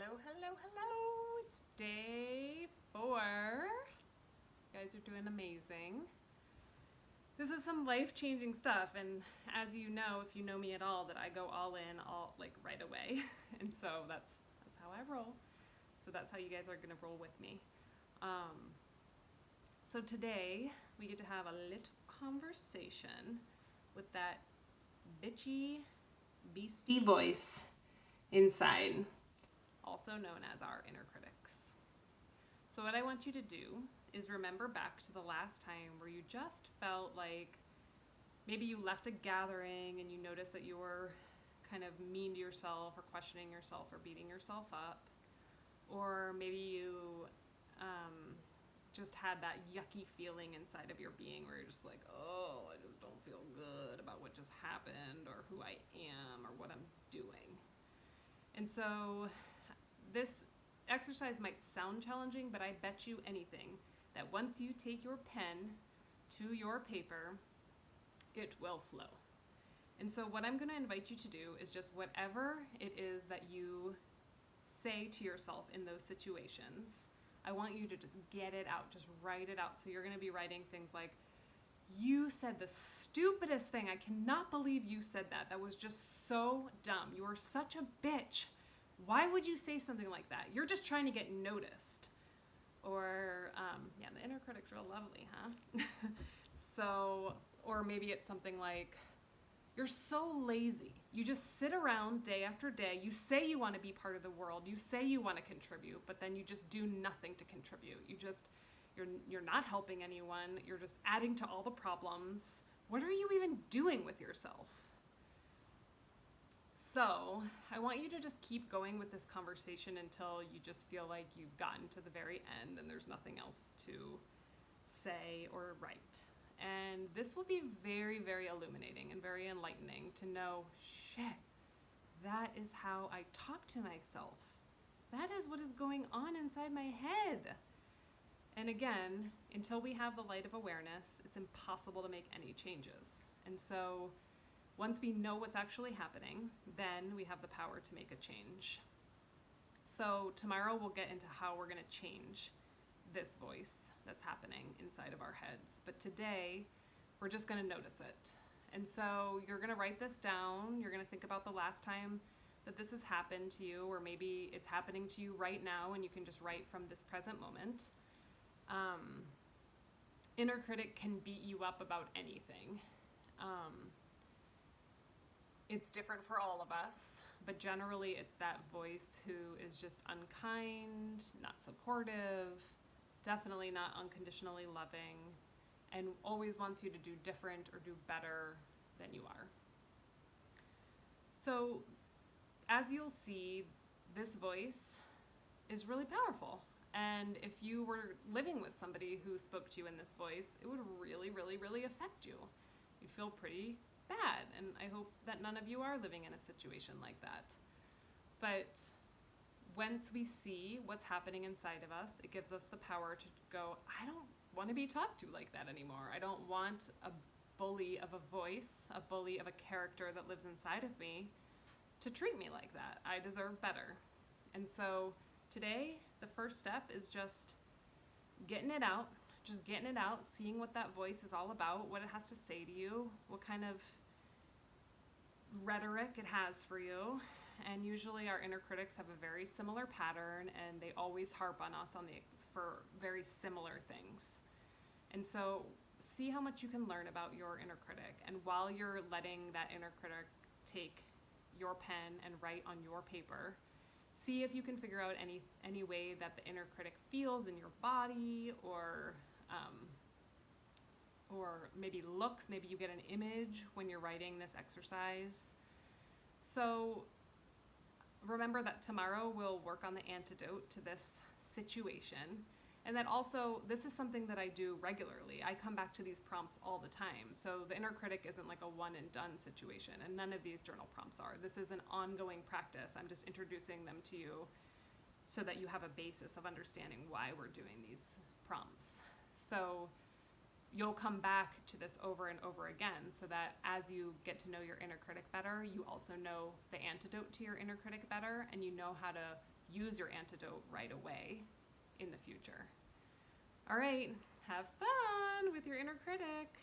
Hello. It's day 4. You guys are doing amazing. This is some life-changing stuff, and as you know, if you know me at all, that I go all in, all like right away. And so that's how I roll. So that's how you guys are gonna roll with me. So today we get to have a little conversation with that bitchy, beastie voice inside, also known as our inner critics. So what I want you to do is remember back to the last time where you just felt like maybe you left a gathering and you noticed that you were kind of mean to yourself or questioning yourself or beating yourself up. Or maybe you just had that yucky feeling inside of your being where you're just like, oh, I just don't feel good about what just happened or who I am or what I'm doing. And so this exercise might sound challenging, but I bet you anything that once you take your pen to your paper, it will flow. And so what I'm going to invite you to do is just whatever it is that you say to yourself in those situations, I want you to just get it out, just write it out. So you're going to be writing things like, you said the stupidest thing. I cannot believe you said that. That was just so dumb. You are such a bitch. Why would you say something like that? You're just trying to get noticed. Or, yeah, the inner critic's real lovely, huh? So, or maybe it's something like, you're so lazy. You just sit around day after day. You say you want to be part of the world. You say you want to contribute, but then you just do nothing to contribute. You're not helping anyone. You're just adding to all the problems. What are you even doing with yourself? So I want you to just keep going with this conversation until you just feel like you've gotten to the very end and there's nothing else to say or write. And this will be very, very illuminating and very enlightening to know, shit, that is how I talk to myself. That is what is going on inside my head. And again, until we have the light of awareness, it's impossible to make any changes. And so once we know what's actually happening, then we have the power to make a change. So tomorrow we'll get into how we're going to change this voice that's happening inside of our heads. But today, we're just going to notice it. And so you're going to write this down. You're going to think about the last time that this has happened to you, or maybe it's happening to you right now and you can just write from this present moment. Inner critic can beat you up about anything. It's different for all of us, but generally it's that voice who is just unkind, not supportive, definitely not unconditionally loving, and always wants you to do different or do better than you are. So, as you'll see, this voice is really powerful. And if you were living with somebody who spoke to you in this voice, it would really, really, really affect you. You'd feel pretty bad, and I hope that none of you are living in a situation like that. But once we see what's happening inside of us, it gives us the power to go, I don't want to be talked to like that anymore. I don't want a bully of a voice, a bully of a character that lives inside of me to treat me like that. I deserve better. And so today, the first step is just getting it out, seeing what that voice is all about, what it has to say to you, what kind of rhetoric it has for you. And usually our inner critics have a very similar pattern, and they always harp on us for very similar things. And so see how much you can learn about your inner critic. And while you're letting that inner critic take your pen and write on your paper, see if you can figure out any way that the inner critic feels in your body, or maybe looks. Maybe you get an image when you're writing this exercise. So remember that tomorrow we'll work on the antidote to this situation. And that also, this is something that I do regularly. I come back to these prompts all the time. So the inner critic isn't like a one and done situation, and none of these journal prompts are. This is an ongoing practice. I'm just introducing them to you so that you have a basis of understanding why we're doing these prompts. So you'll come back to this over and over again, so that as you get to know your inner critic better, you also know the antidote to your inner critic better, and you know how to use your antidote right away in the future. All right, have fun with your inner critic.